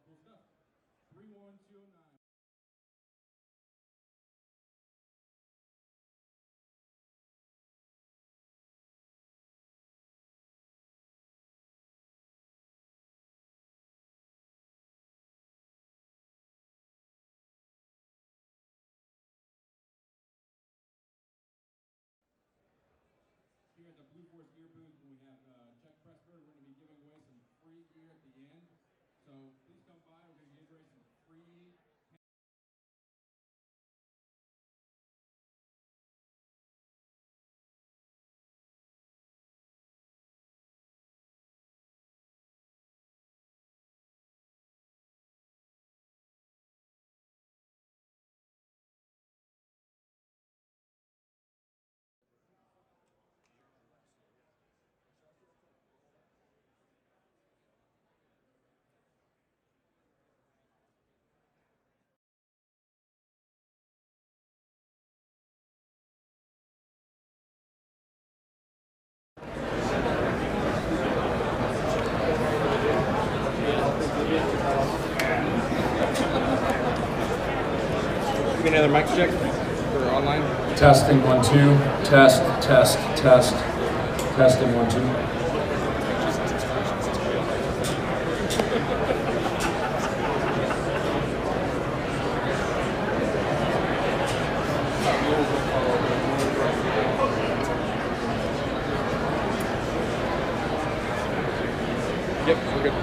Cool stuff. 31209. Here at the Blue Force Gear booth, we have Check Pressburg. We're going to be giving away some free gear at the end. So please come by. We're going to give away some free. Give me another mic check for online. Testing 1 2. Test. Testing 1 2. Yep, we're good.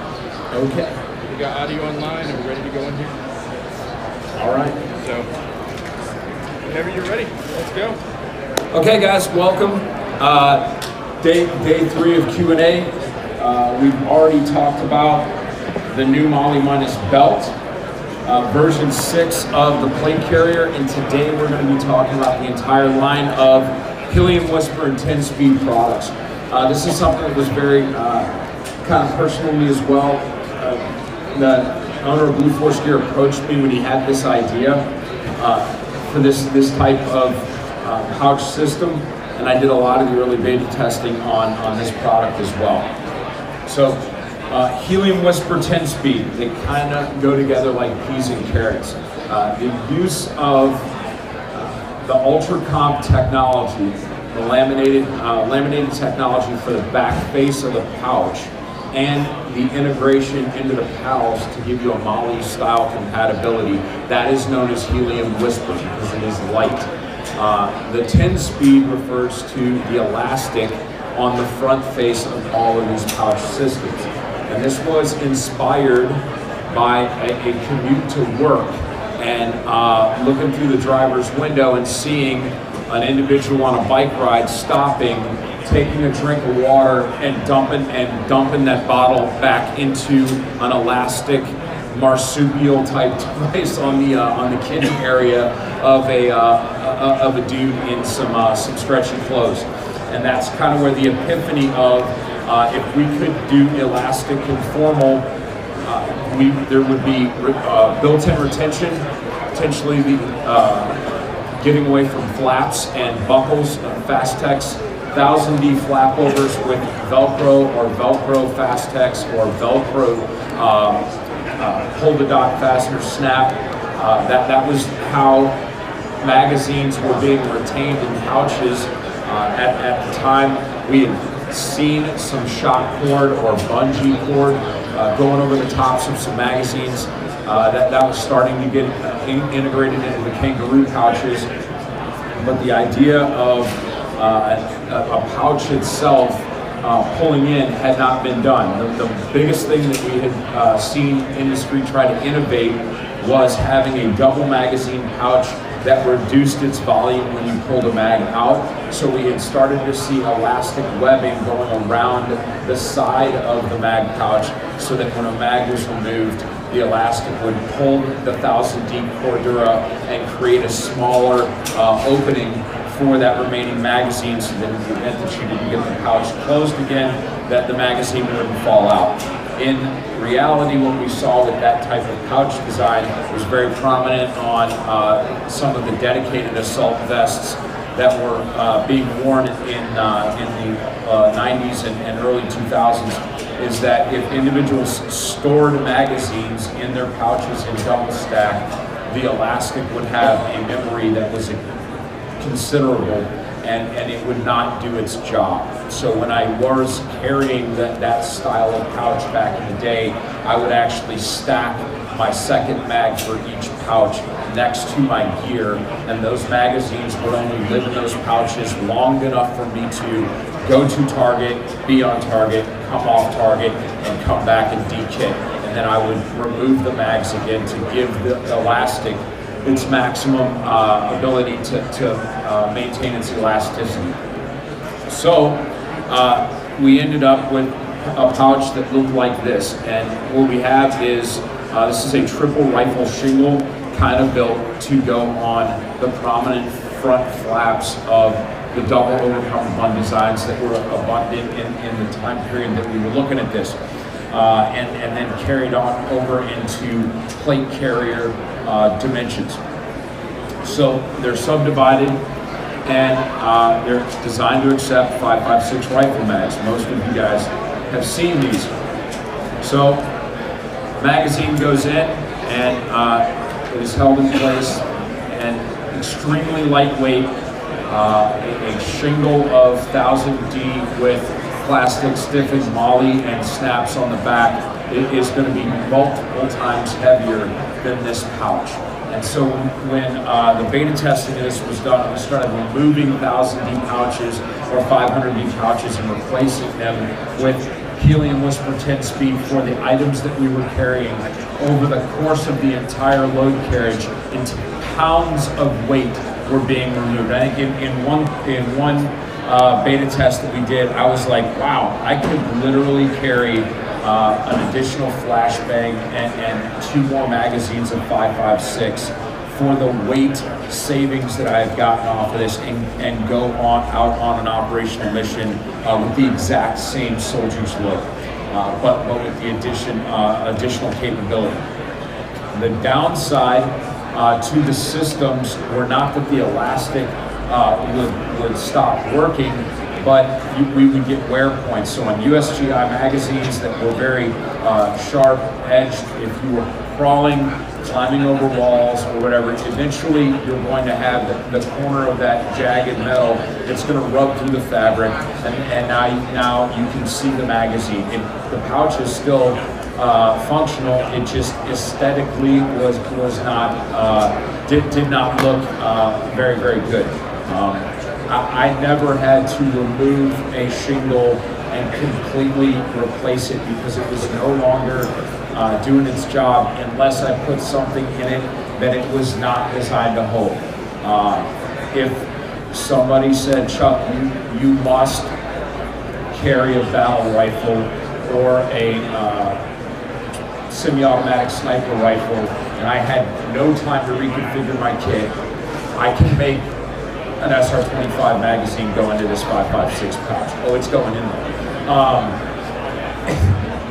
Okay. We got audio online and we're ready to go in here. All right. So, whenever you're ready, let's go. Okay, guys, welcome. Day 3 of Q&A. We've already talked about the new Molly Minus belt, version 6 of the plate carrier, and today we're going to be talking about the entire line of Helium Whisper and TenSpeed products. This is something that was very kind of personal to me as well. The owner of Blue Force Gear approached me when he had this idea for this type of pouch system, and I did a lot of the early beta testing on this product as well. So Helium Whisper TenSpeed, they kind of go together like peas and carrots. The use of the Ultra Comp technology, the laminated technology for the back face of the pouch, and the integration into the pals to give you a Molly style compatibility, that is known as Helium Whisper because it is light. The TenSpeed refers to the elastic on the front face of all of these pouch systems. And this was inspired by a commute to work and looking through the driver's window and seeing an individual on a bike ride stopping, taking a drink of water and dumping that bottle back into an elastic marsupial type device on the kitchen area of a dude in some stretchy clothes. And that's kind of where the epiphany of if we could do elastic and formal, there would be built-in retention, potentially getting away from flaps and buckles, Fastex 1000D flapovers with Velcro or Velcro Fastex or Velcro hold the dot fastener snap. That was how magazines were being retained in pouches at the time. We had seen some shock cord or bungee cord going over the tops of some magazines. That was starting to get integrated into the kangaroo pouches. But the idea of a pouch itself pulling in had not been done. The biggest thing that we had seen industry try to innovate was having a double magazine pouch that reduced its volume when you pulled a mag out. So we had started to see elastic webbing going around the side of the mag pouch so that when a mag was removed, the elastic would pull the 1000D Cordura and create a smaller opening for that remaining magazine, so that in the event that you didn't get the pouch closed again, that the magazine wouldn't fall out. In reality, what we saw with that type of pouch design was very prominent on some of the dedicated assault vests that were being worn in the 90s and early 2000s is that if individuals stored magazines in their pouches in double stack, the elastic would have a memory that was considerable, and it would not do its job. So when I was carrying that style of pouch back in the day, I would actually stack my second mag for each pouch next to my gear, and those magazines would only live in those pouches long enough for me to go to target, be on target, come off target, and come back and de-kit. And then I would remove the mags again to give the elastic its maximum ability to maintain its elasticity. So we ended up with a pouch that looked like this, and what we have is this is a triple rifle shingle, kind of built to go on the prominent front flaps of the double overcome bun designs that were abundant in the time period that we were looking at this, and then carried on over into plate carrier dimensions. So they're subdivided, and they're designed to accept 5.56 rifle mags. Most of you guys have seen these. So magazine goes in, and it is held in place, and extremely lightweight. A shingle of 1000D with plastic stiffened moly and snaps on the back. It is going to be multiple times heavier than this pouch. And so when the beta testing of this was done, we started removing 1000D pouches or 500D pouches and replacing them with Helium Whisper TenSpeed for the items that we were carrying. Over the course of the entire load carriage, into pounds of weight were being removed. I think in one beta test that we did, I was like, wow, I could literally carry an additional flashbang and 2 more magazines of 5.56 for the weight savings that I've gotten off of this, and go out on an operational mission with the exact same soldier's load, but with the additional capability. The downside to the systems were not that the elastic would stop working, but we would get wear points. So on USGI magazines that were very sharp edged, if you were crawling, climbing over walls or whatever, eventually you're going to have the corner of that jagged metal that's going to rub through the fabric, and now you can see the magazine. The pouch is still functional, it just aesthetically was not, did not look very, very good. I never had to remove a shingle and completely replace it because it was no longer doing its job unless I put something in it that it was not designed to hold. If somebody said, Chuck, you must carry a battle rifle or a semi-automatic sniper rifle, and I had no time to reconfigure my kit, I can make an SR-25 magazine go into this 5.56 pouch. Oh, it's going in there.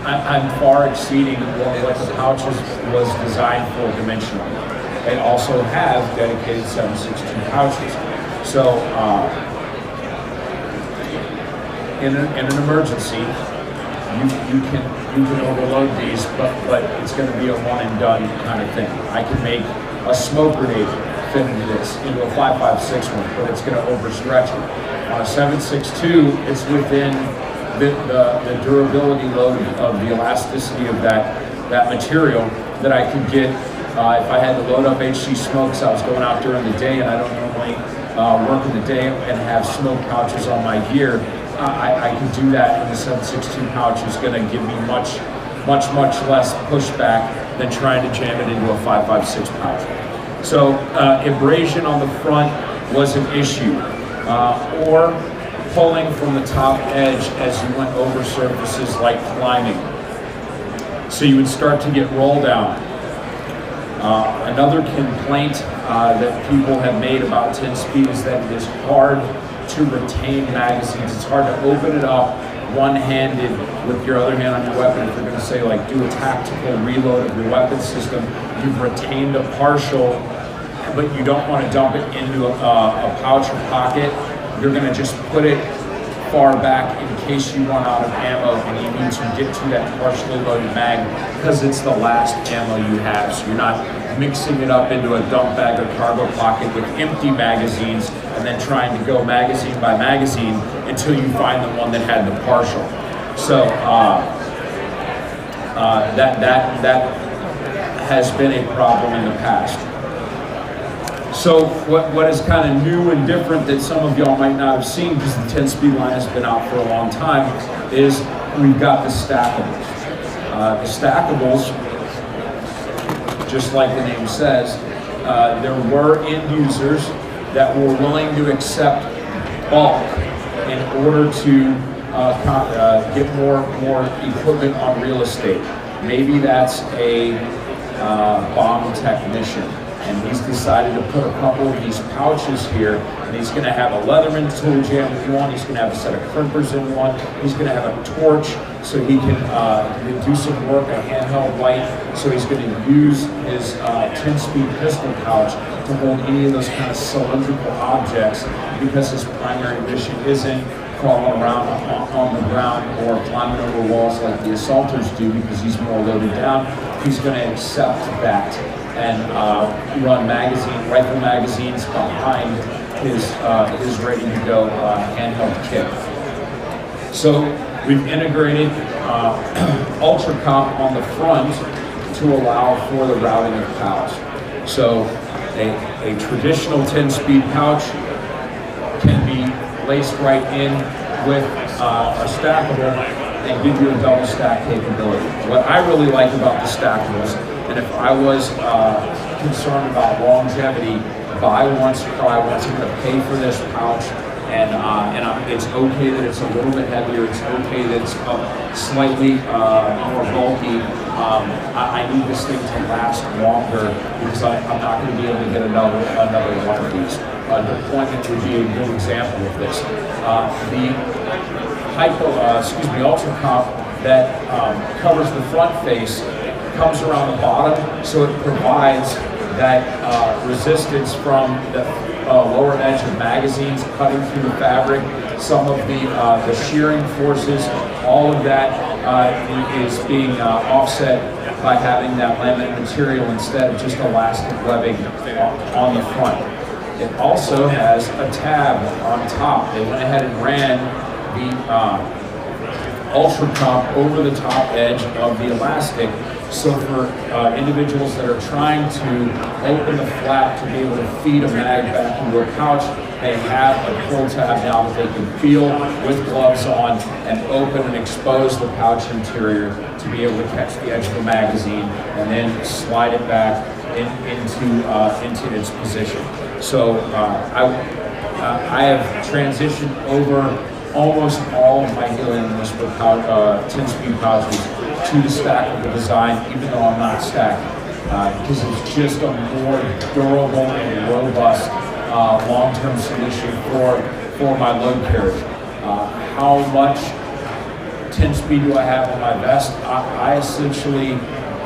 I'm far exceeding what the pouch was designed for dimensionally. They also have dedicated 7.62 pouches. So in an emergency, you can overload these, but it's going to be a one and done kind of thing. I can make a smoke grenade fit into this, into a 5.56 one, but it's going to overstretch it. On a 7.62, it's within the durability load of the elasticity of that material that I could get. If I had to load up HC smokes, I was going out during the day, and I don't normally work in the day and have smoke pouches on my gear. I can do that, and the 7.62 pouch is going to give me much less pushback than trying to jam it into a 5.56 pouch. So abrasion on the front was an issue, or pulling from the top edge as you went over surfaces like climbing. So you would start to get roll down. Another complaint that people have made about TenSpeed is that it is hard to retain magazines. It's hard to open it up one-handed with your other hand on your weapon. If you're going to say, like, do a tactical reload of your weapon system, you've retained a partial but you don't want to dump it into a pouch or pocket. You're going to just put it far back in case you run out of ammo and you need to get to that partially loaded mag because it's the last ammo you have. So you're not mixing it up into a dump bag or cargo pocket with empty magazines and then trying to go magazine by magazine until you find the one that had the partial. So that has been a problem in the past. So what is kind of new and different that some of y'all might not have seen because the TenSpeed line has been out for a long time is we've got the stackables. The stackables, just like the name says, there were end users that were willing to accept bulk in order to get more equipment on real estate. Maybe that's a bomb technician, and he's decided to put a couple of these pouches here, and he's going to have a Leatherman tool jam in one, he's going to have a set of crimpers in one, he's going to have a torch so he can do some work, a handheld light, so he's going to use his TenSpeed pistol pouch to hold any of those kind of cylindrical objects because his primary mission isn't crawling around on the ground or climbing over walls like the assaulters do because he's more loaded down. He's going to accept that and run rifle magazines behind his ready-to-go handheld kit. So we've integrated Ultra Comp on the front to allow for the routing of pouch. So a traditional TenSpeed pouch can be laced right in with a stackable and give you a double stack capability. What I really like about the stackables, and if I was concerned about longevity, buy once, try once. I'm going to pay for this pouch, and it's okay that it's a little bit heavier. It's okay that it's slightly more bulky. I need this thing to last longer because I'm not going to be able to get another one of these. Deployment would be a good example of this. The Ultra Comp that covers the front face comes around the bottom, so it provides that resistance from the lower edge of magazines cutting through the fabric. Some of the shearing forces, all of that is being offset by having that laminate material instead of just elastic webbing on the front. It also has a tab on top. They went ahead and ran the Ultra Comp over the top edge of the elastic. So for individuals that are trying to open the flap to be able to feed a mag back into a pouch, they have a pull tab now that they can feel with gloves on and open and expose the pouch interior to be able to catch the edge of the magazine and then slide it back into its position. So I have transitioned over almost all of my helium whisper TenSpeed pouches to the stackable design, even though I'm not stacked, because it's just a more durable and robust long-term solution for my load carriage. How much TenSpeed do I have on my vest? I essentially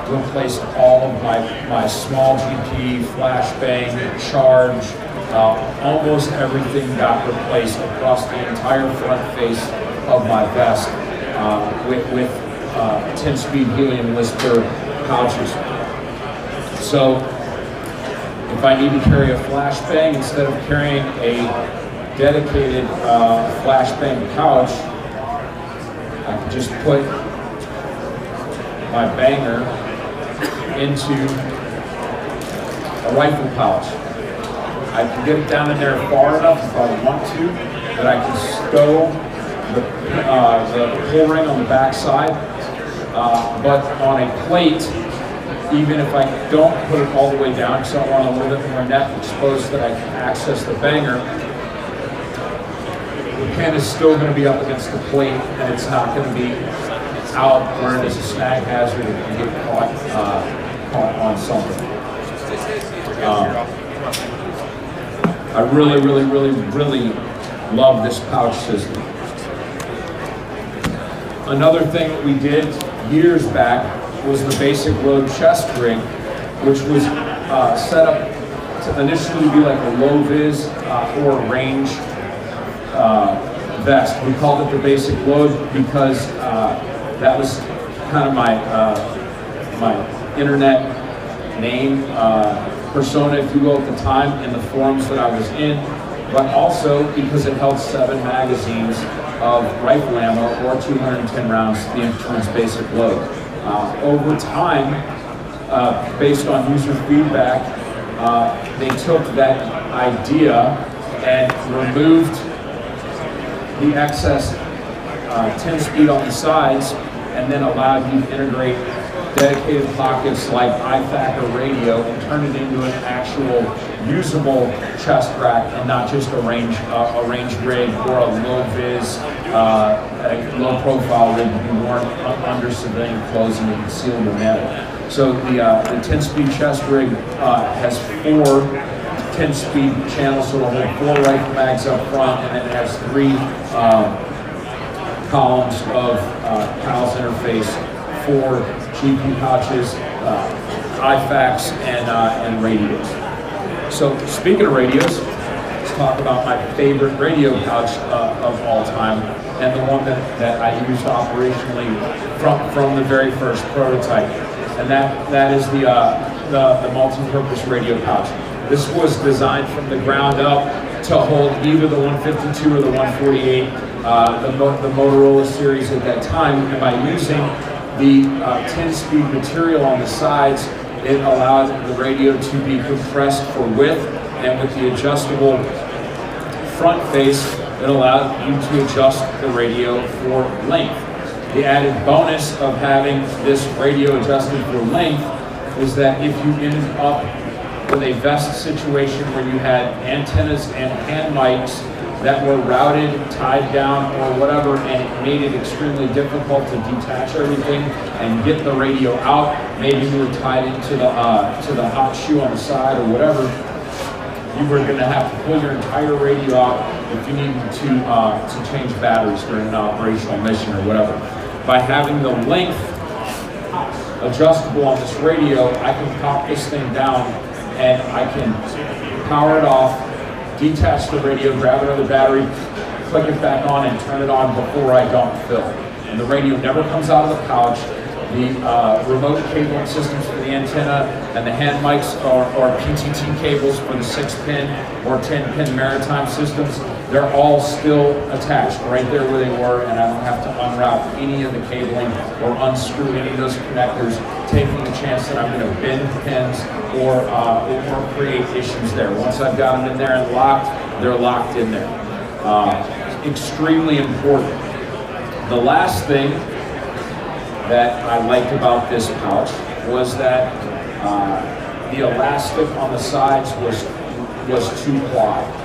replaced all of my small GP, flashbang, charge, almost everything got replaced across the entire front face of my vest with TenSpeed Helium Whisper pouches. So if I need to carry a flashbang, instead of carrying a dedicated flashbang pouch, I can just put my banger into a rifle pouch. I can get it down in there far enough if I want to, that I can stow the pull ring on the back side. But on a plate, even if I don't put it all the way down, because I want a little bit more net exposed that I can access the banger, the pen is still going to be up against the plate, and it's not going to be out where it is a snag hazard and can get caught on something. I really love this pouch system. Another thing that we did years back was the basic load chest rig, which was set up to initially be like a low vis or range vest. We called it the basic load because that was kind of my my internet name, persona, if you will, at the time in the forums that I was in, but also because it held 7 magazines of rifle ammo or 210 rounds, the infantry's basic load. Over time, based on user feedback, they took that idea and removed the excess TenSpeed on the sides and then allowed you to integrate dedicated pockets like IFAC or radio and turn it into an actual usable chest rack and not just a range rig or a low vis, a low profile rig that you weren't under civilian clothes and concealed or metal. So the TenSpeed chest rig has 4 TenSpeed channels, so it'll hold 4 rifle mags up front, and then it has 3 columns of PALS interface, 4 GP pouches, IFACs, and radios. So speaking of radios, let's talk about my favorite radio pouch of all time, and the one that I used operationally from the very first prototype, and that is the multi-purpose radio pouch. This was designed from the ground up to hold either the 152 or the 148, the Motorola series at that time, and by using the TenSpeed material on the sides, it allowed the radio to be compressed for width, and with the adjustable front face, it allowed you to adjust the radio for length. The added bonus of having this radio adjusted for length is that if you ended up with a vest situation where you had antennas and hand mics that were routed, tied down, or whatever, and it made it extremely difficult to detach everything and get the radio out. Maybe you were tied into the hot shoe on the side or whatever. You were going to have to pull your entire radio out if you needed to change batteries during an operational mission or whatever. By having the length adjustable on this radio, I can pop this thing down and I can power it off, detach the radio, grab another battery, click it back on, and turn it on before I dump fill. And the radio never comes out of the pouch. The remote cabling systems for the antenna and the hand mics are PTT cables for the 6-pin or 10-pin maritime systems. They're all still attached right there where they were, and I don't have to unroute any of the cabling or unscrew any of those connectors, taking the chance that I'm going to bend pins or create issues there. Once I've got them in there and locked, they're locked in there. Extremely important. The last thing that I liked about this pouch was that the elastic on the sides was 2-ply.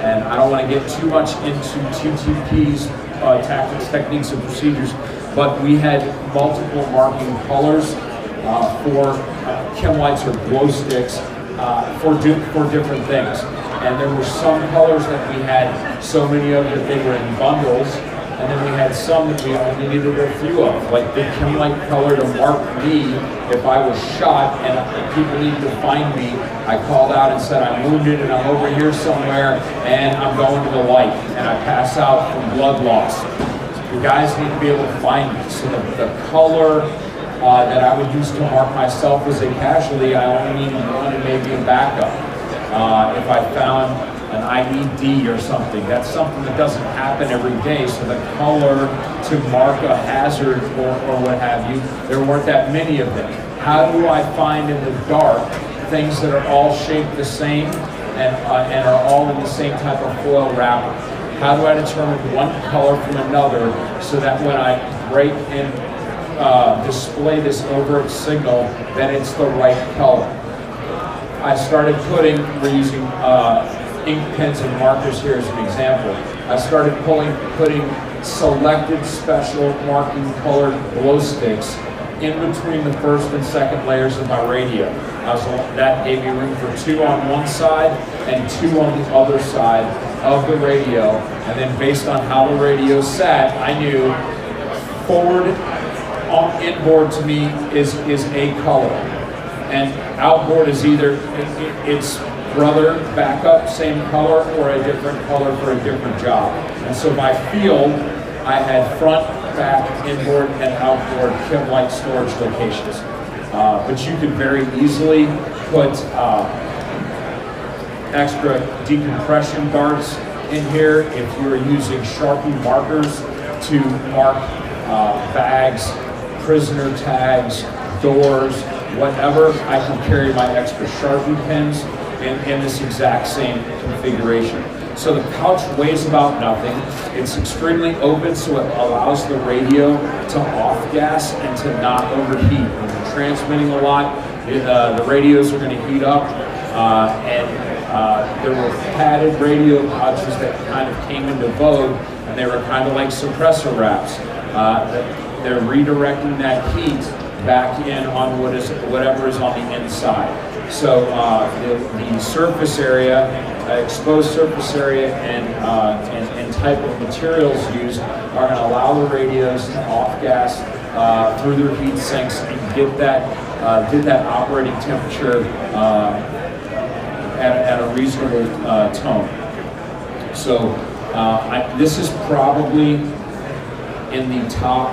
And I don't want to get too much into TTP's tactics, techniques, and procedures, but we had multiple marking colors for chem lights or glow sticks for different things. And there were some colors that we had so many of that they were in bundles, and then we had some that we only needed a few of, like the chem light color to mark me if I was shot and people needed to find me. I called out and said, I'm wounded and I'm over here somewhere and I'm going to the light, and I pass out from blood loss. The guys need to be able to find me. So the color that I would use to mark myself as a casualty, I only needed one and maybe a backup. If I found an IED or something, that's something that doesn't happen every day, so the color to mark a hazard or what have you, there weren't that many of them. How do I find in the dark things that are all shaped the same and are all in the same type of foil wrapper? How do I determine one color from another so that when I break and display this overt signal, that it's the right color? I started we're using ink pens and markers here as an example. I started putting selected special marking colored glow sticks in between the first and second layers of my radio. That gave me room for 2 on one side and 2 on the other side of the radio. And then based on how the radio sat, I knew forward on inboard to me is a color, and outboard is either it's brother backup, same color, or a different color for a different job. And so by field, I had front, back, inboard, and outboard Kevlar storage locations. But you could very easily put extra decompression darts in here if you're using Sharpie markers to mark bags, prisoner tags, doors, whatever. I can carry my extra Sharpie pins in this exact same configuration. So the pouch weighs about nothing. It's extremely open, so it allows the radio to off-gas and to not overheat. When you're transmitting a lot, the radios are going to heat up, there were padded radio pouches that kind of came into vogue, and they were kind of like suppressor wraps. They're redirecting that heat back in on whatever is on the inside. So the surface area, exposed surface area, and type of materials used are going to allow the radios to off-gas through their heat sinks and get that operating temperature at a reasonable tone. So this is probably in the top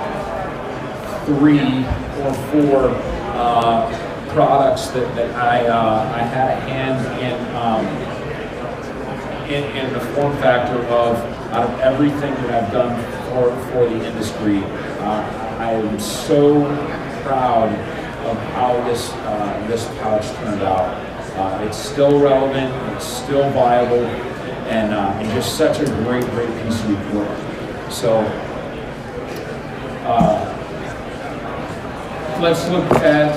3 or 4 products that I had a hand in the form factor of out of everything that I've done for the industry. I am so proud of how this pouch turned out. It's still relevant, it's still viable, and just such a great piece of equipment. So let's look at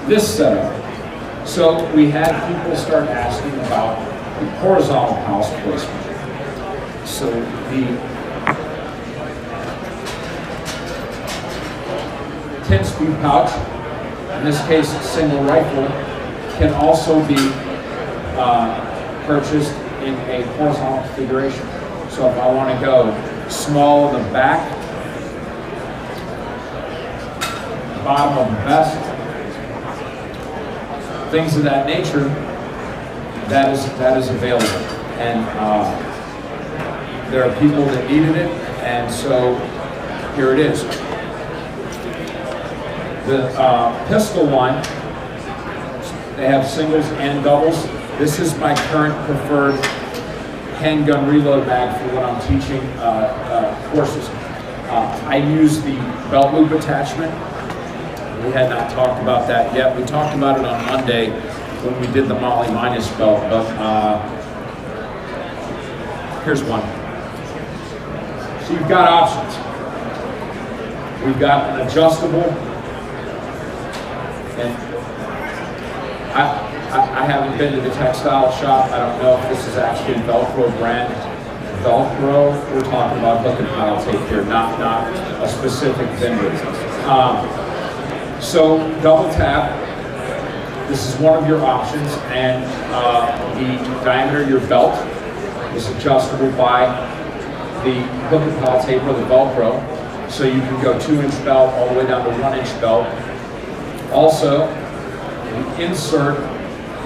this setup. So we had people start asking about the horizontal pouch placement. So the TenSpeed pouch, in this case single rifle, can also be purchased in a horizontal configuration. So if I want to go small in the back, bottom of the vest, things of that nature, that is available. And there are people that needed it, and so here it is. The pistol one, they have singles and doubles. This is my current preferred handgun reload mag for when I'm teaching courses. I use the belt loop attachment. We had not talked about that yet. We talked about it on Monday when we did the Molly Minus belt, but here's one. So you've got options. We've got an adjustable, and I haven't been to the textile shop. I don't know if this is actually Velcro brand. Velcro, we're talking about hook and pile tape here, not a specific vendor. So double tap, this is one of your options, and the diameter of your belt is adjustable by the hook and pile tape or the Velcro. So you can go 2-inch belt all the way down to 1-inch belt. Also, the insert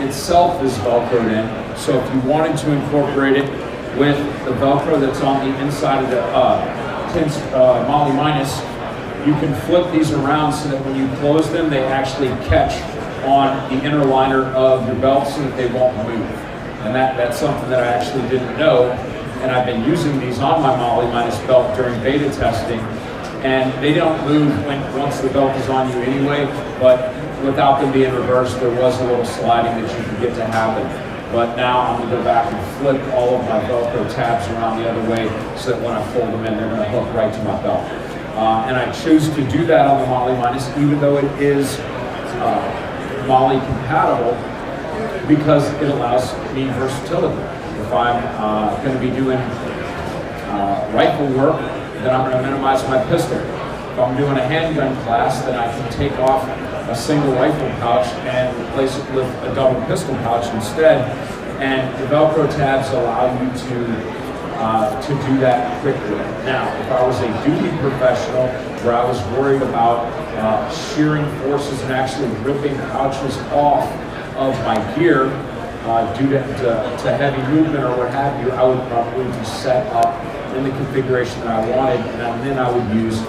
itself is Velcroed in. So if you wanted to incorporate it with the Velcro that's on the inside of the Molly Minus, you can flip these around so that when you close them, they actually catch on the inner liner of your belt so that they won't move. And that's something that I actually didn't know. And I've been using these on my Molly Minus belt during beta testing. And they don't move once the belt is on you anyway, but without them being reversed, there was a little sliding that you could get to happen. But now I'm going to go back and flip all of my Velcro tabs around the other way so that when I fold them in, they're going to hook right to my belt. And I choose to do that on the Molly Minus, even though it is Molly compatible, because it allows me versatility. If I'm going to be doing rifle work, then I'm going to minimize my pistol. If I'm doing a handgun class, then I can take off a single rifle pouch and replace it with a double pistol pouch instead. And the Velcro tabs allow you to to do that quickly. Now, if I was a duty professional where I was worried about shearing forces and actually ripping pouches off of my gear due to heavy movement or what have you, I would probably be set up in the configuration that I wanted, and then I would use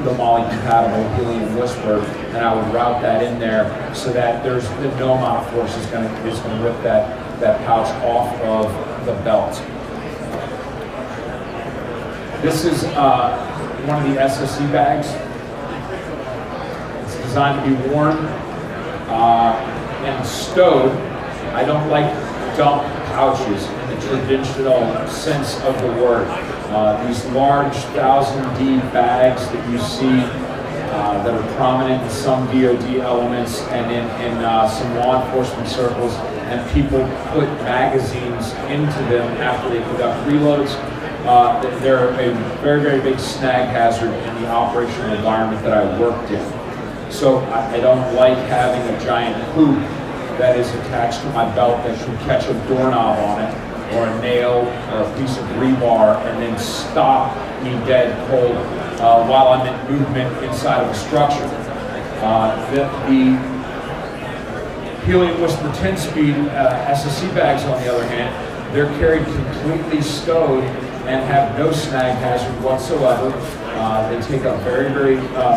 the MOLLE compatible Helium Whisper, and I would route that in there so that there's no amount of force is going to rip that pouch off of the belt. This is one of the SSE bags. It's designed to be worn and stowed. I don't like dump pouches in the traditional sense of the word. These large 1000D bags that you see that are prominent in some DoD elements and in some law enforcement circles, and people put magazines into them after they conduct reloads. They're a very, very big snag hazard in the operational environment that I worked in. So I don't like having a giant hoop that is attached to my belt that can catch a doorknob on it, or a nail, or a piece of rebar, and then stop me dead cold while I'm in movement inside of a structure. The Helium Whisper TenSpeed SSE bags, on the other hand, they're carried completely stowed and have no snag hazard whatsoever. They take up very, very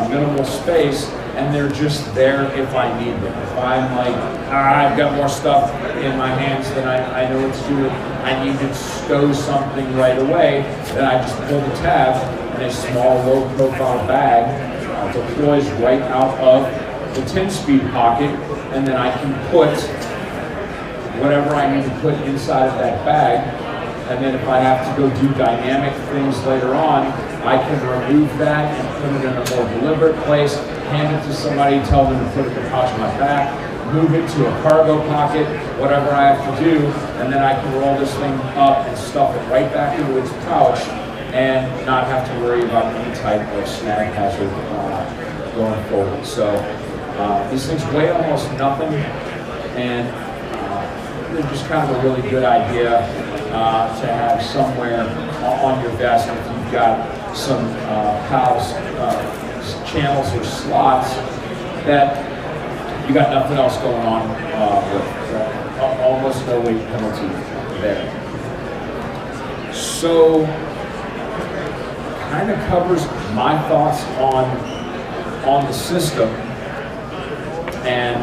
minimal space, and they're just there if I need them. If I'm like, I've got more stuff in my hands than I know what to do with, I need to stow something right away, then I just pull the tab, and a small, low-profile bag deploys right out of the TenSpeed pocket, and then I can put whatever I need to put inside of that bag. And then if I have to go do dynamic things later on, I can remove that and put it in a more deliberate place, hand it to somebody, tell them to put it in the pouch of my back, move it to a cargo pocket, whatever I have to do, and then I can roll this thing up and stuff it right back into its pouch and not have to worry about any type of snag hazard going forward. So these things weigh almost nothing, and they're just kind of a really good idea to have somewhere on your vest if you've got some PALS channels or slots that you got nothing else going on with. Almost no weight penalty there. So, kind of covers my thoughts on the system, and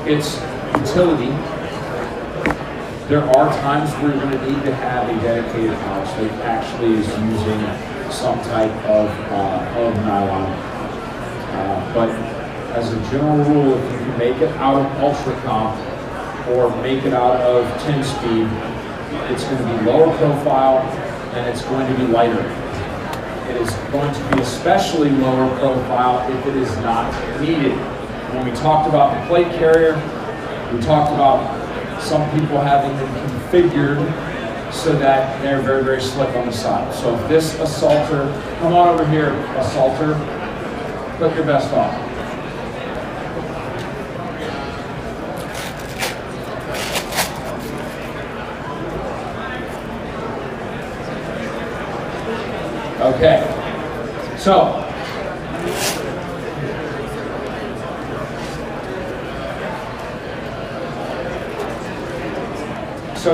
its utility. There are times where you're going to need to have a dedicated pouch that actually is using some type of nylon. But as a general rule, if you can make it out of UltraComp or make it out of TenSpeed, it's going to be lower profile and it's going to be lighter. It is going to be especially lower profile if it is not needed. When we talked about the plate carrier, we talked about some people having them configured so that they're very, very slick on the side. So if this assaulter, come on over here, assaulter, put your vest on. Okay, so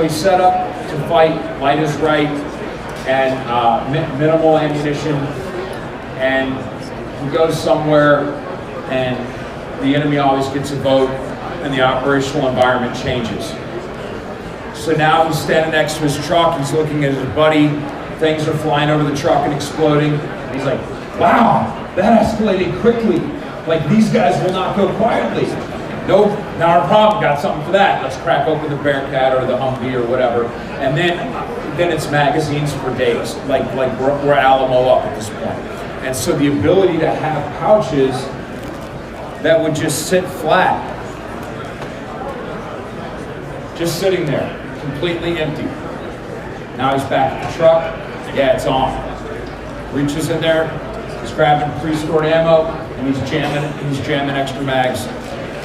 he's set up to fight, light is right, and minimal ammunition, and he goes somewhere and the enemy always gets a vote and the operational environment changes. So now he's standing next to his truck, he's looking at his buddy, things are flying over the truck and exploding, and he's like, wow, that escalated quickly, like these guys will not go quietly. Nope, not a problem, got something for that. Let's crack open the Bearcat or the Humvee or whatever. And then it's magazines for days, like we're Alamo up at this point. And so the ability to have pouches that would just sit flat, just sitting there, completely empty. Now he's back at the truck, yeah, it's on. Reaches in there, he's grabbing pre-stored ammo, and he's jamming extra mags.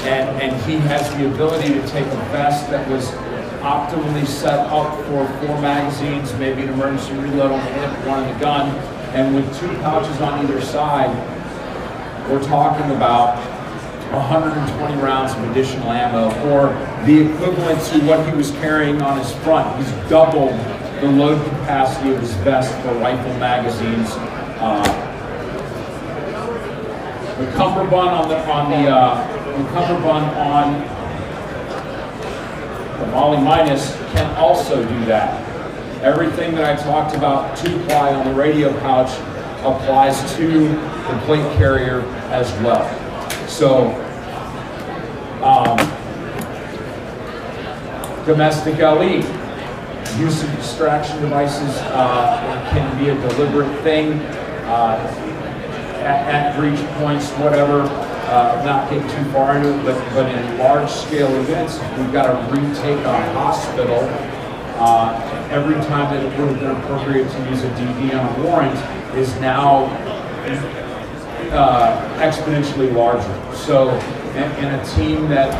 And he has the ability to take a vest that was optimally set up for 4 magazines, maybe an emergency reload on the hip, 1 in the gun, and with 2 pouches on either side, we're talking about 120 rounds of additional ammo, or the equivalent to what he was carrying on his front. He's doubled the load capacity of his vest for rifle magazines. The cummerbund on the cummerbund on the Molly Minus can also do that. Everything that I talked about 2-ply on the radio pouch applies to the plate carrier as well. So, domestic LE, use of distraction devices can be a deliberate thing. At breach points, whatever, not getting too far into it, but in large-scale events, we've got to retake a hospital. Every time that it would have been appropriate to use a DD on a warrant is now exponentially larger. So, in a team that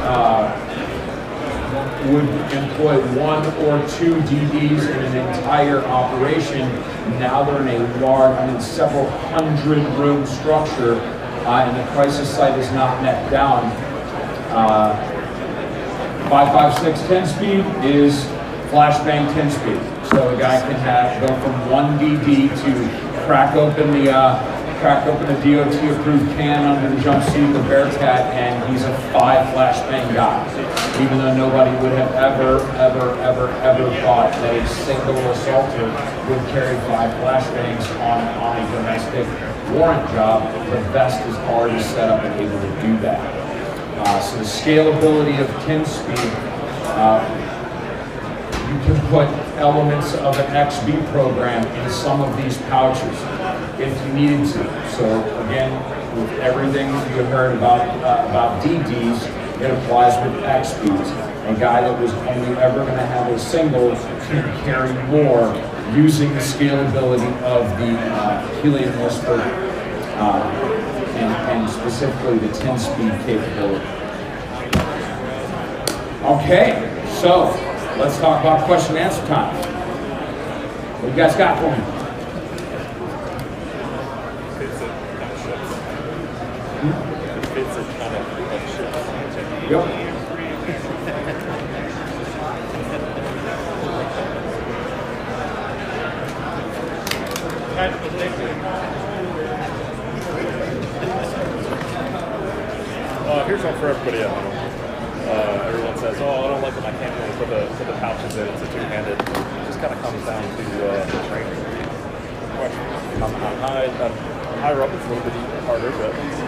would employ 1 or 2 DDs in an entire operation, now they're in a large, several hundred room structure, and the crisis site is not neck down. 5.56 10-speed is flashbang 10-speed. So a guy can go from 1 DD to crack open the DOT-approved can under the jumpsuit of the Bearcat, and he's a 5 flashbang guy. Even though nobody would have ever thought that a single assaulter would carry 5 flashbangs on a domestic warrant job, the vest is already set up and able to do that. So the scalability of 10-speed, you can put elements of an XB program in some of these pouches if you needed to. So again, with everything you heard about DDs, it applies with XBs. A guy that was only ever going to have a single can carry more using the scalability of the Helium Whisper and specifically the 10-speed capability. Okay, so let's talk about question and answer time. What you guys got for me? It's a kind of ships. Yep. Here's one for everybody at home. Everyone says, "Oh, I don't like when I can't really put the pouches in. It's a two-handed." It just kind of comes down to the training. On higher up, it's a little bit harder, but it's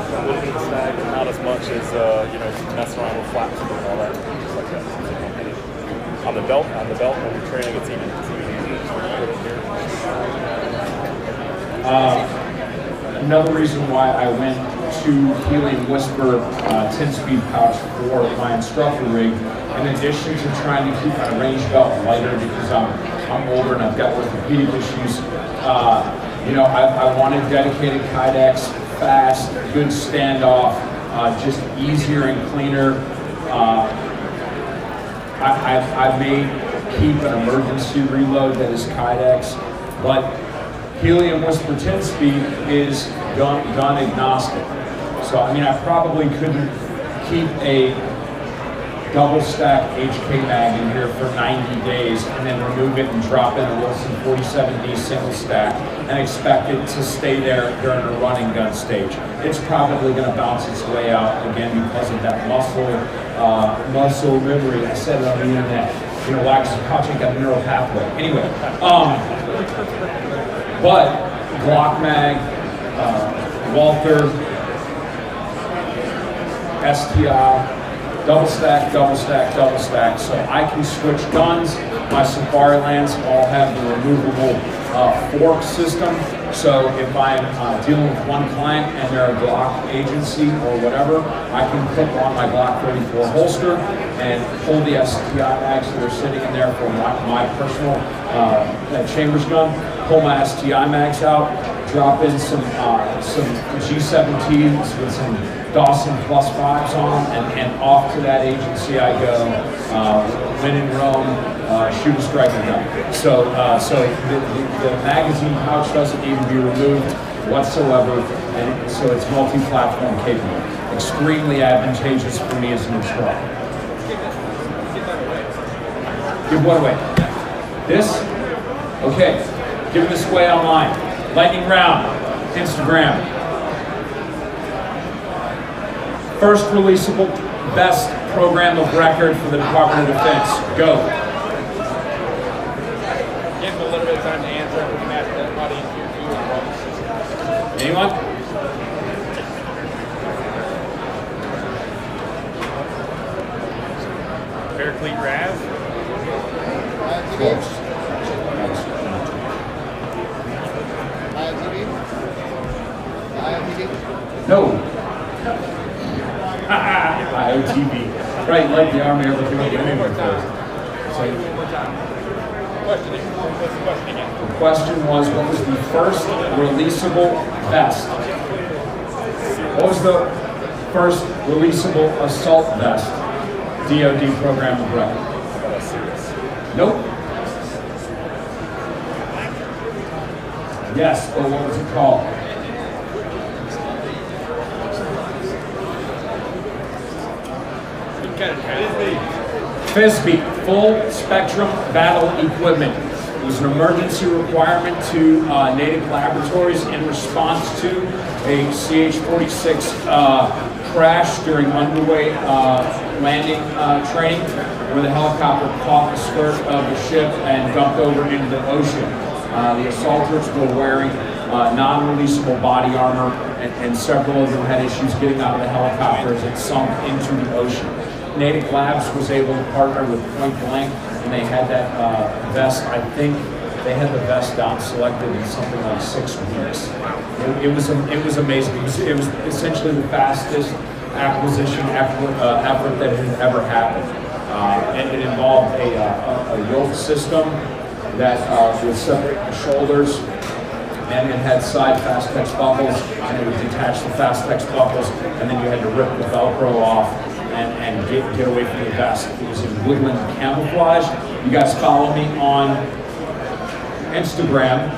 a little bit of snag, but not as much as messing around with flaps and all that, just like that. On the belt, when you're training, it's even easier. Another reason why I went to Helium Whisper 10-speed pouch for my instructor rig, in addition to trying to keep my range belt lighter because I'm older and I've got orthopedic issues. I wanted dedicated kydex, fast, good standoff, just easier and cleaner. I may keep an emergency reload that is kydex, but Helium Whisper 10-speed is gun agnostic. So I probably couldn't keep a double stack HK mag in here for 90 days and then remove it and drop in a Wilson 47D single stack and expect it to stay there during a running gun stage. It's probably going to bounce its way out again because of that muscle memory. I said it on the internet. Why? Because the pouch ain't got a neural pathway. Anyway, but Glock mag, Walther, STI, double stack, so I can switch guns. My Safari Lands all have the removable fork system, so if I'm dealing with one client and they're a Glock agency or whatever, I can clip on my Glock 34 holster and pull the STI mags that are sitting in there for my personal Chambers gun, pull my STI mags out, drop in some G17s with some Dawson plus 5s on, and off to that agency I go, win in Rome, shoot a striking gun. So the magazine pouch doesn't need to be removed whatsoever, and so it's multi-platform capable. Extremely advantageous for me as an instructor. Give what away? This? Okay. Give this away online. Lightning round. Instagram. First releasable best program of record for the Department of Defense. Go. Give him a little bit of time to answer. We can ask the audience here too. Anyone? Paraclete Rav. Close. No. IOTV. Right, like the Army ever could do anything first. What's the question again? The question was, what was the first releasable vest? What was the first releasable assault vest? DoD program of record. Nope. Yes, but what was it called? FSB, Full Spectrum Battle Equipment. It was an emergency requirement to native laboratories in response to a CH-46 crash during underway landing training, where the helicopter caught the skirt of the ship and dumped over into the ocean. The assaulters were wearing non-releasable body armor, and several of them had issues getting out of the helicopter as it sunk into the ocean. Natick Labs was able to partner with Point Blank, and they had that vest. I think they had the vest down selected in something like 6 weeks. It was amazing. It was essentially the fastest acquisition effort that had ever happened. And it involved a yoke system that would separate the shoulders, and it had side Fastex buckles, and it would detach the Fastex buckles, and then you had to rip the Velcro off and get away from the vest. It was in woodland camouflage. You guys follow me on Instagram.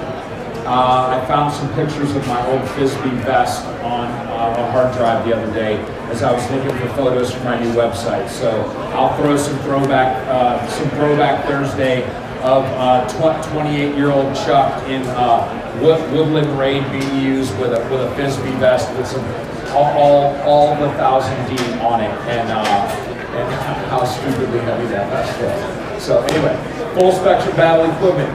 I found some pictures of my old FSB vest on a hard drive the other day as I was looking for photos for my new website. So I'll throw some throwback Thursday of 28-year-old Chuck in Woodland Raid being used with a FSB vest with some all the 1000D on it, and how stupidly heavy that vest was. So anyway, full spectrum battle equipment.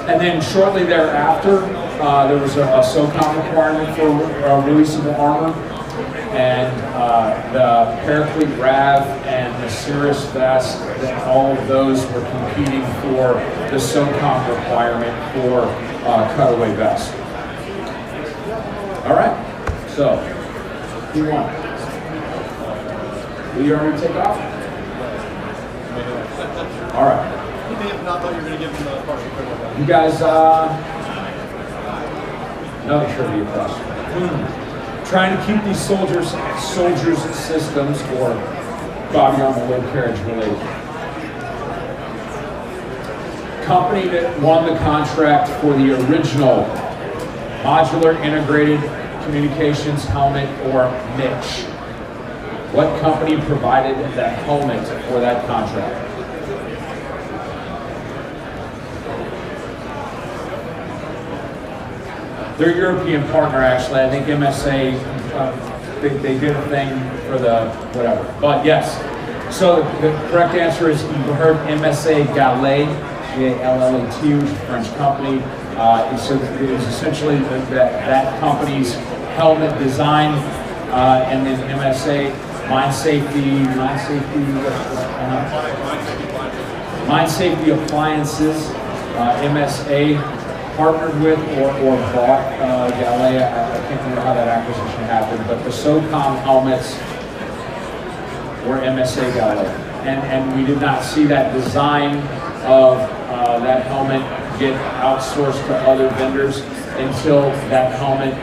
And then shortly thereafter, there was a SOCOM requirement for releasable armor, and the Paraclete Rav and the Cirrus vest, all of those were competing for the SOCOM requirement for cutaway vest. All right, so who won? Will you already take off? All right. He may have not thought you were going to give him the partial credit. You guys, another trivia question. Trying to keep these soldiers systems or body armor load carriage related. Company that won the contract for the original Modular Integrated Communications Helmet, or MICH. What company provided that helmet for that contract? Their European partner, actually. I think MSA, they did a thing for the whatever. But yes, so the correct answer is, you heard MSA Gallet, G-A-L-L-A-T, which is a French company. So it was essentially that company's helmet design, and then MSA, Mine Safety Appliances, MSA partnered with or bought Galea. I can't remember how that acquisition happened, but the SOCOM helmets were MSA Galea. And we did not see that design of that helmet get outsourced to other vendors until that helmet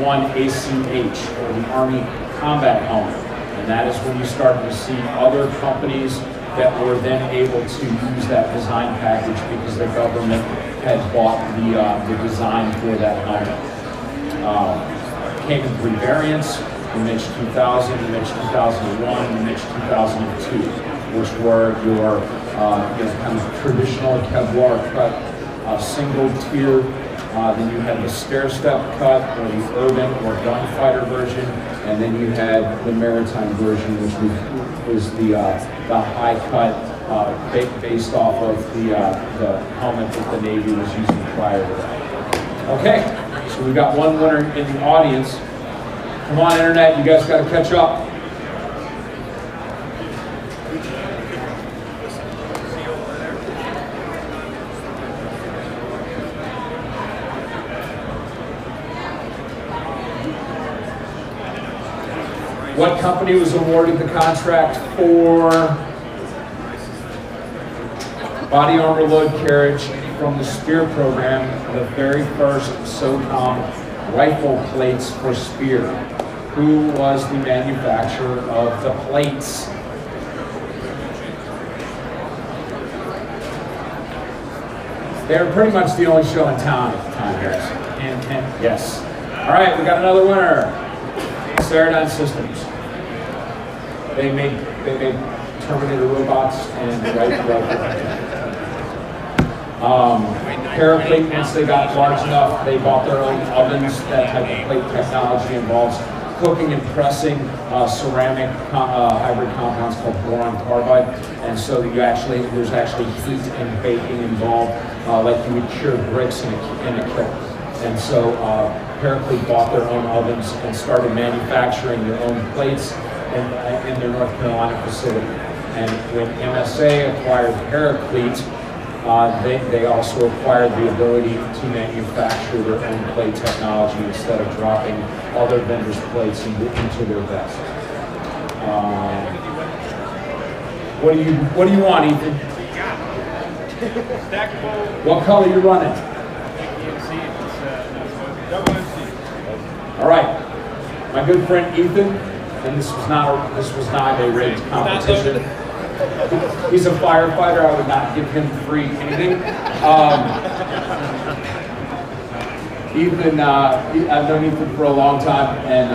won ACH, or the Army Combat Helmet. And that is when you started to see other companies that were then able to use that design package because the government had bought the design for that helmet. Came in 3 variants: the Mitch 2000, the Mitch 2001, the Mitch 2002, which were your kind of traditional Kevlar cut, single tier. Then you had the stair-step cut, or the urban or gunfighter version, and then you had the maritime version, which was the high cut, based off of the helmet that the Navy was using prior to that. Okay, so we've got one winner in the audience. Come on, Internet, you guys got to catch up. What company was awarded the contract for body armor load carriage from the Spear program, the very first SOCOM rifle plates for Spear? Who was the manufacturer of the plates? They were pretty much the only show in town at the time, guys. And yes. All right, we got another winner. Ceradyne Systems. They made Terminator robots and Paraclete, once they got large enough, they bought their own ovens. That type of plate technology involves cooking and pressing ceramic hybrid compounds called boron carbide, and so there's actually heat and baking involved, like you would cure bricks in a kiln. And so Paraclete bought their own ovens and started manufacturing their own plates in their North Carolina facility. And when MSA acquired Paraclete, they also acquired the ability to manufacture their own plate technology instead of dropping other vendors' plates into their vest. What do you want, Ethan? What color are you running? All right, my good friend Ethan, and this was not a rigged competition. He's a firefighter. I would not give him free anything. Ethan, I've known Ethan for a long time, and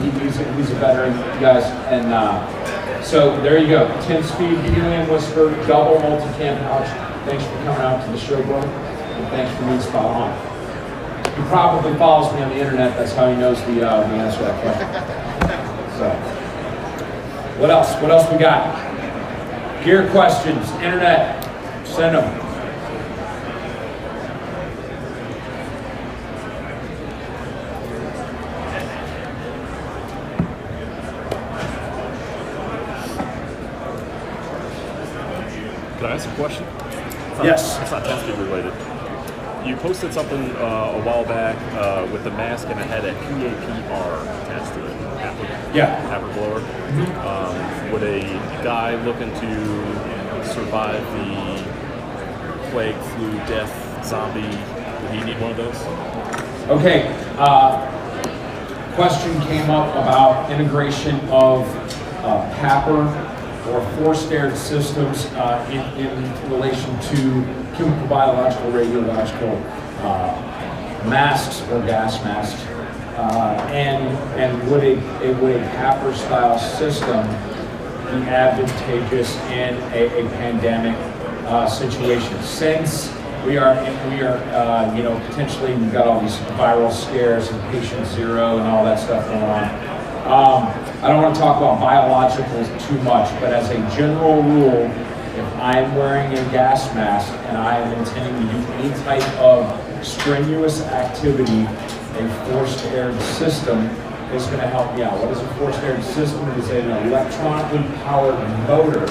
he's a veteran, guys. And so there you go. TenSpeed Helium Whisper double multi-cam pouch. Thanks for coming out to the show, brother, and thanks for being spot on. He probably follows me on the internet. That's how he knows the answer to that question. So, what else? What else we got? Gear questions, internet, send them. Can I ask a question? Yes. It's not TenSpeed related. You posted something a while back with a mask and a head at PAPR attached to it. Happer blower. Would a guy looking to survive the plague, flu, death, zombie, would he need one of those? Okay. Question came up about integration of Happer or forced-air systems in relation to chemical, biological, radiological masks or gas masks, and would a Happer style system be advantageous in a pandemic situation? Since we are potentially, we've got all these viral scares and patient zero and all that stuff going on. I don't want to talk about biologicals too much, but as a general rule, if I am wearing a gas mask and I am intending to do any type of strenuous activity, a forced air system is going to help me out. What is a forced air system? It is an electronically powered motor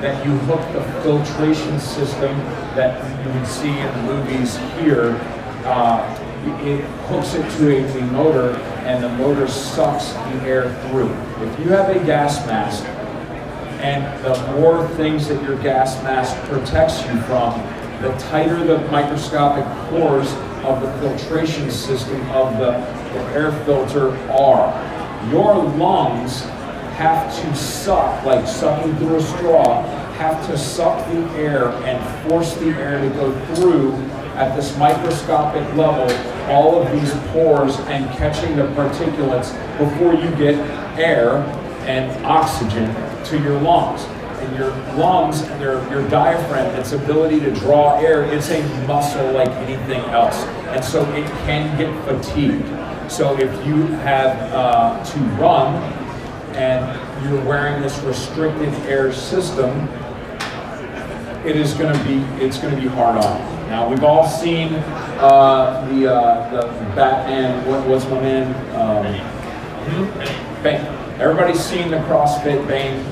that you hook the filtration system that you can see in the movies here. It hooks it to a motor, and the motor sucks the air through. If you have a gas mask, and the more things that your gas mask protects you from, the tighter the microscopic pores of the filtration system of the air filter are. Your lungs have to suck, like sucking through a straw, have to suck the air and force the air to go through at this microscopic level, all of these pores and catching the particulates before you get air and oxygen to your lungs. And your lungs and your diaphragm, its ability to draw air, it's a muscle like anything else. And so it can get fatigued. So if you have to run and you're wearing this restricted air system, it's going to be hard on you. Now we've all seen the Batman. What's my man? Bane. Everybody's seen the CrossFit Bane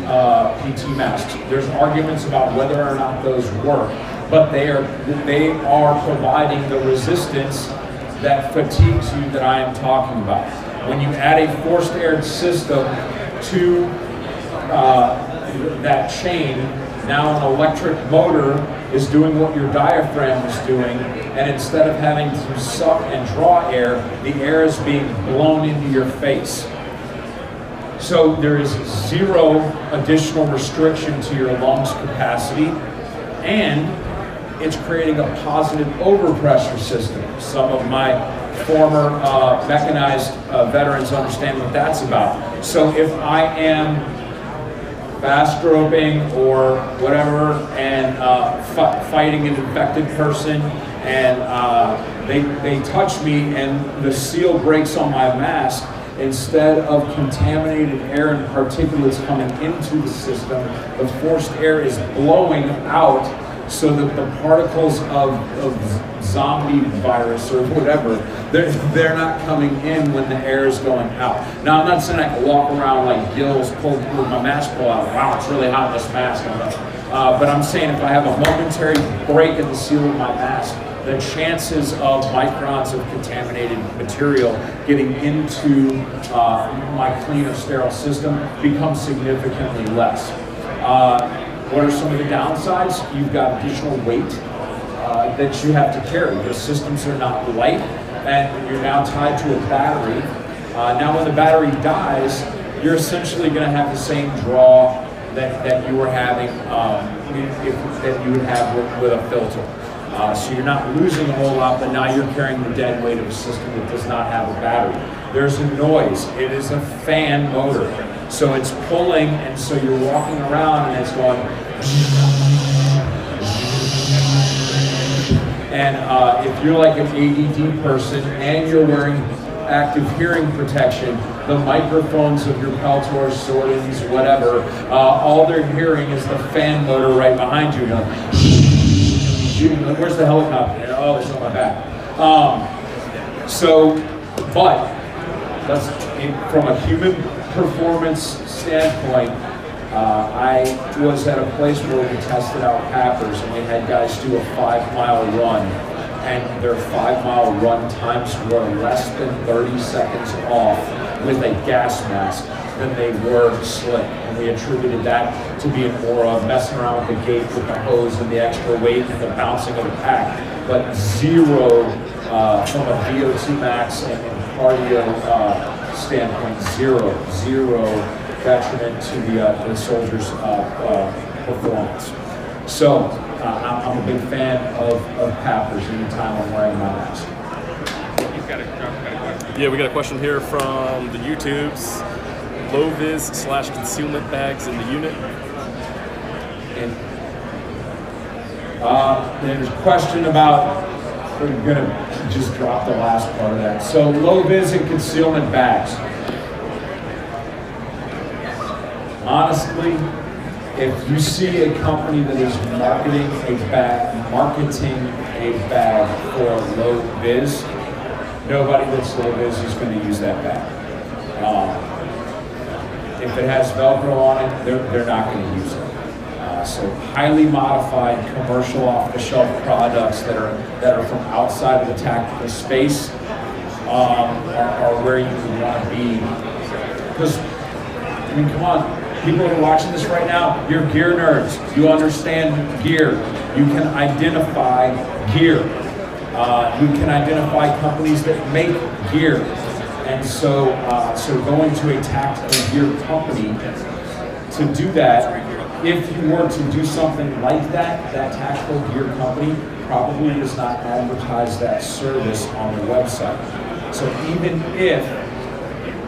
PT masks. There's arguments about whether or not those work, but they are providing the resistance that fatigues you that I am talking about. When you add a forced air system to that chain, now an electric motor is doing what your diaphragm is doing, and instead of having to suck and draw air, the air is being blown into your face. So there is zero additional restriction to your lungs capacity, and it's creating a positive overpressure system. Some of my former mechanized veterans understand what that's about. So if I am fast groping or whatever and fighting an infected person, and they touch me and the seal breaks on my mask, instead of contaminated air and particulates coming into the system, the forced air is blowing out so that the particles of zombie virus or whatever, they're not coming in when the air is going out. Now, I'm not saying I can walk around like gills pulled with my mask pull out. Wow, it's really hot in this mask. But I'm saying if I have a momentary break in the seal of my mask, the chances of microns of contaminated material getting into my clean or sterile system becomes significantly less. What are some of the downsides? You've got additional weight that you have to carry. The systems are not light, and you're now tied to a battery. Now when the battery dies, you're essentially going to have the same draw that you were having, that you would have with a filter. So you're not losing a whole lot, but now you're carrying the dead weight of a system that does not have a battery. There's a noise. It is a fan motor. So it's pulling, and so you're walking around and it's going, and if you're like an ADD person and you're wearing active hearing protection, the microphones of your Peltors, Sordins, whatever, all they're hearing is the fan motor right behind you. Where's the helicopter? Oh, there's on my back. But that's from a human performance standpoint. I was at a place where we tested out Pappers, and we had guys do a 5-mile run, and their 5-mile run times were less than 30 seconds off with a gas mask than they were slick. And we attributed that to being more of messing around with the gate with the hose and the extra weight and the bouncing of the pack, but zero from a VO2 max and cardio standpoint, zero detriment to the soldiers' performance. So I'm a big fan of Pappers anytime I'm wearing my mask. Yeah, we got a question here from the YouTubes. Low-vis/concealment bags in the unit. And there's a question about, we're going to just drop the last part of that. So low-vis and concealment bags. Honestly, if you see a company that is marketing a bag for low-vis, nobody that's low-vis is going to use that bag. If it has Velcro on it, they're not going to use it. So highly modified commercial off-the-shelf products that are from outside of the tactical space are where you would want to be. Because, I mean, come on, People that are watching this right now, you're gear nerds. You understand gear. You can identify gear. You can identify companies that make gear. And so, so going to a tactical gear company to do that, if you were to do something like that, that tactical gear company probably does not advertise that service on the website. So even if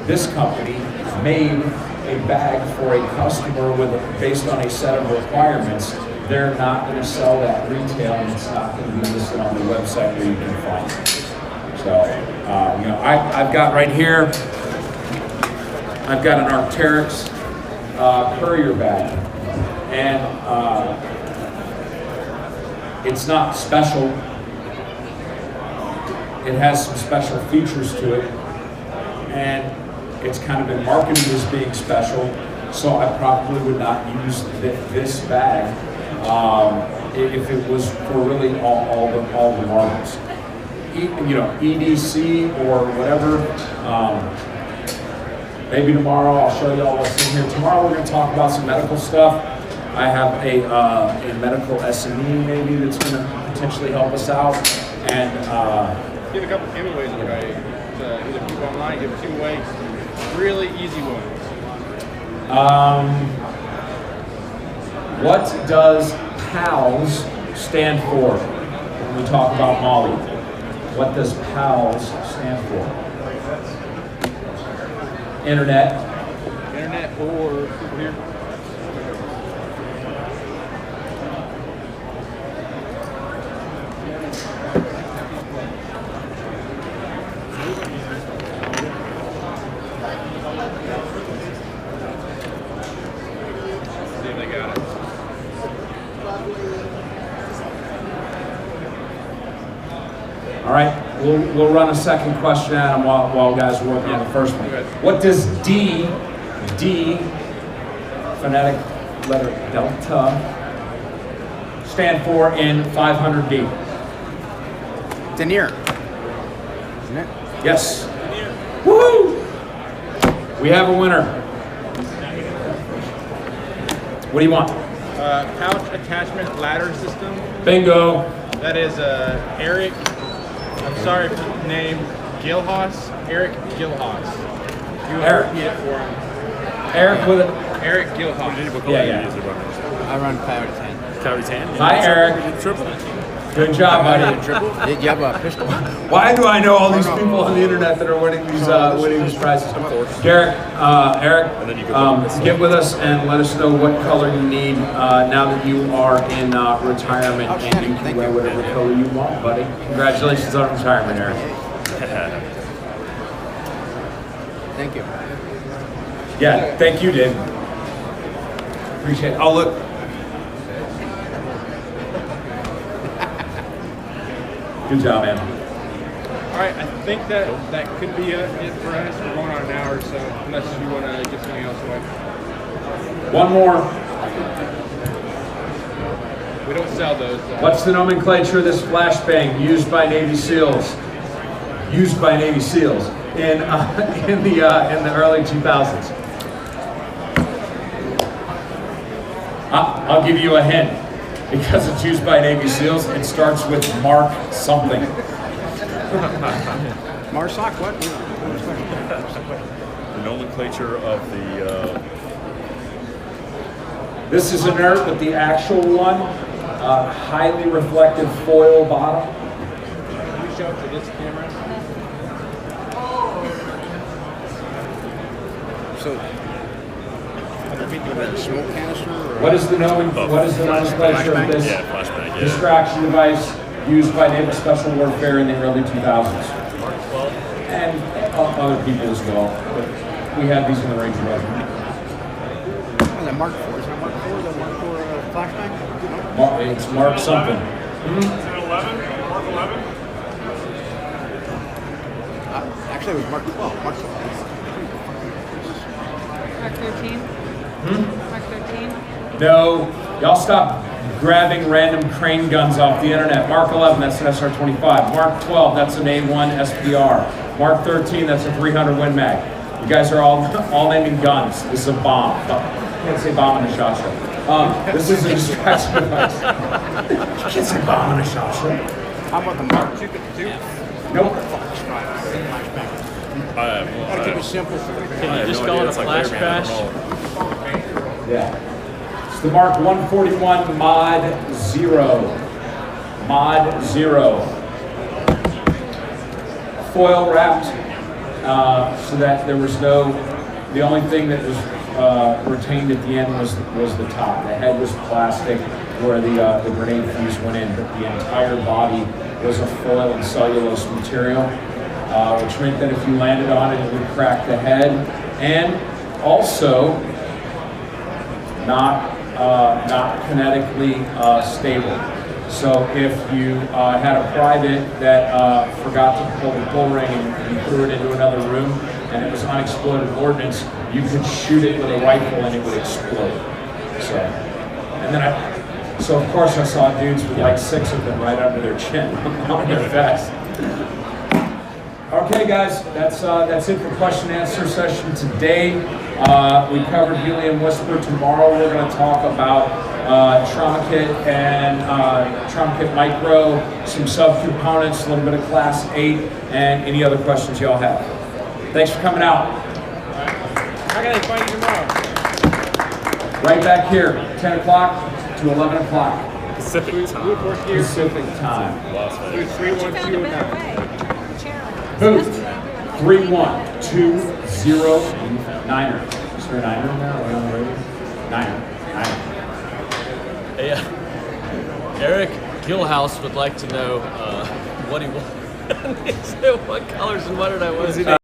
this company made a bag for a customer based on a set of requirements, they're not going to sell that retail, and it's not going to be listed on the website where you can find it. So, you know, I've got right here, I've got an Arc'teryx courier bag, and it's not special. It has some special features to it, and it's kind of been marketed as being special, so I probably would not use this bag if it was for really all the models. You know, EDC or whatever. Maybe tomorrow I'll show you all what's in here. Tomorrow we're going to talk about some medical stuff. I have a medical SME maybe that's going to potentially help us out, and give a couple giveaways away. Either keep online, give 2 away. Really easy ones. What does PALS stand for when we talk about Molly? What does PALS stand for? Internet. Internet or over here. See if they got it. All right, we'll run a second question at them while guys are working on the first one. What does D, phonetic letter delta, stand for in 500D? Denier. Isn't it? Yes. Woo! We have a winner. What do you want? Pouch attachment ladder system. Bingo. That is Eric. I'm sorry for the name. Gilhaas. Eric Gilhaas. You Eric. repeat it for him. Eric with it. Eric Gilhaas. Yeah. I run Coyote 10. Coyote 10? Hi, Eric. Triple. Good job, buddy. Triple? Did you have a pistol? Why do I know all these people on the internet that are winning these prizes? Garrett, Eric, get with us and let us know what color you need now that you are in retirement, and you can wear whatever color you want, buddy. Congratulations on retirement, Eric. Thank you. Yeah, thank you, Dave. Appreciate it. Oh, look. Good job, man. All right, I think that could be it for us. We're going on an hour or so, unless you want to get something else away. One more. We don't sell those. What's the nomenclature of this flashbang used by Navy SEALs? Used by Navy SEAls in the early 2000s. I'll give you a hint. Because it's used by Navy SEAls, it starts with Mark something. Marsoc, what? The nomenclature of the... This is inert, but the actual one, highly reflective foil bottom. Can you show it to this camera? So, smoke canister? Or What is the nomenclature of this Yeah, flashbang, yeah. distraction device used by Naval Special Warfare in the early 2000s? And other people as well. But we have these in the Ranger Regiment. What is that, Mark 4? Is that Mark 4? Is that Mark 4 flashbang? It's Mark something. Is it 11? Mark 11? Actually, it was Mark 12. Mark 12. Mark 13? Mark 13? No, y'all stop grabbing random crane guns off the internet. Mark 11, that's an SR-25. Mark 12, that's an A1 SPR. Mark 13, that's a 300 Win Mag. You guys are all naming guns. This is a bomb. can't say bomb in a shot show. This is a distraction device. You can't say bomb in a shot show. How about the Mark II? Nope. Gotta keep it simple. Can you just call it a flash crash? Yeah. It's the Mark 141 Mod 0. Mod 0. Foil wrapped so that there was the only thing that was retained at the end was the top. The head was plastic where the grenade fuse went in, but the entire body was a foil and cellulose material, which meant that if you landed on it, it would crack the head, and also not kinetically stable. So if you had a private that forgot to pull the bull ring and you threw it into another room and it was unexploded ordnance, you could shoot it with a rifle and it would explode. So of course I saw dudes with like 6 of them right under their chin on their vest. Okay, guys, that's it for question and answer session today. We covered Helium Whisper. Tomorrow we're going to talk about Trauma Kit and Trauma Kit Micro, some subcomponents, a little bit of Class 8, and any other questions y'all have. Thanks for coming out. How can I find you tomorrow? Right back here, 10 o'clock to 11 o'clock. Pacific time. Pacific time. Las Vegas. You found a better way. Booth 31209er. Is there a niner now? Are we on the radio? Niner. Hey, Eric Gillhouse would like to know what he wants. What colors and what did I want?